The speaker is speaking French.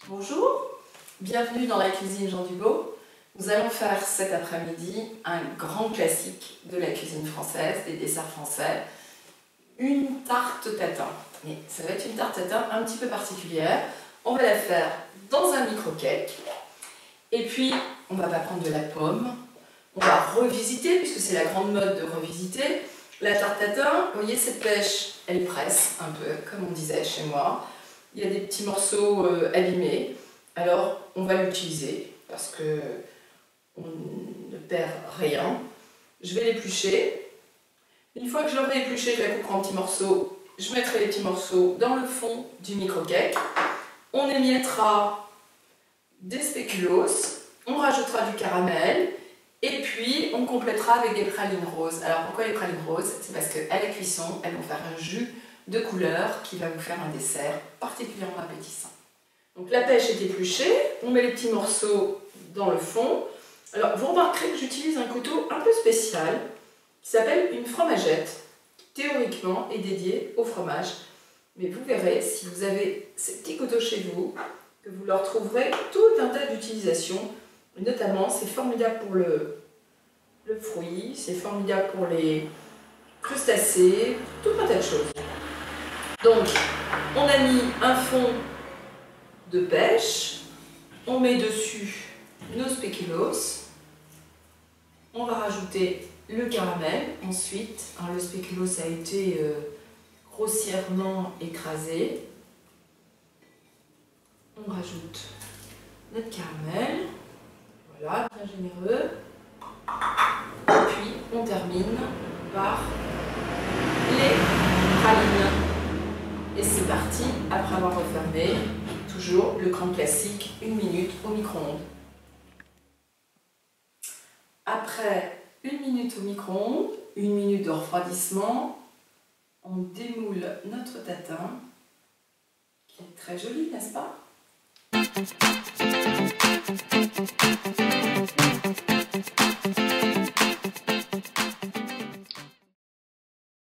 Bonjour, bienvenue dans la cuisine Jean Dubos. Nous allons faire cet après-midi un grand classique de la cuisine française, des desserts français, une tarte tatin. Mais ça va être une tarte tatin un petit peu particulière. On va la faire dans un micro-cake. Et puis, on ne va pas prendre de la pomme. On va revisiter, puisque c'est la grande mode de revisiter. La tarte tatin, vous voyez cette pêche, elle presse un peu, comme on disait chez moi. Il y a des petits morceaux abîmés. Alors, on va l'utiliser, parce que on ne perd rien. Je vais l'éplucher. Une fois que je l'aurai épluché, je la couperai en petits morceaux. Je mettrai les petits morceaux dans le fond du micro-cake. On émiettera des spéculoos. On rajoutera du caramel. Et puis, on complétera avec des pralines roses. Alors, pourquoi les pralines roses? C'est parce qu'à la cuisson, elles vont faire un jus de couleur qui va vous faire un dessert particulièrement appétissant. Donc, la pêche est épluchée. On met les petits morceaux dans le fond. Alors, vous remarquerez que j'utilise un couteau un peu spécial qui s'appelle une fromagette, qui théoriquement est dédié au fromage. Mais vous verrez, si vous avez ces petits couteaux chez vous, que vous leur trouverez tout un tas d'utilisations. Notamment, c'est formidable pour le fruit, c'est formidable pour les crustacés, tout un tas de choses. Donc, on a mis un fond de pêche, on met dessus nos spéculoos, on va rajouter le caramel ensuite. Alors, le spéculoos a été grossièrement écrasé. On rajoute notre caramel. Voilà, très généreux. Et puis, on termine par les pralines. Et c'est parti, après avoir refermé, toujours le grand classique, 1 minute au micro-ondes. Après 1 minute au micro-ondes, 1 minute de refroidissement, on démoule notre tatin, qui est très joli, n'est-ce pas ?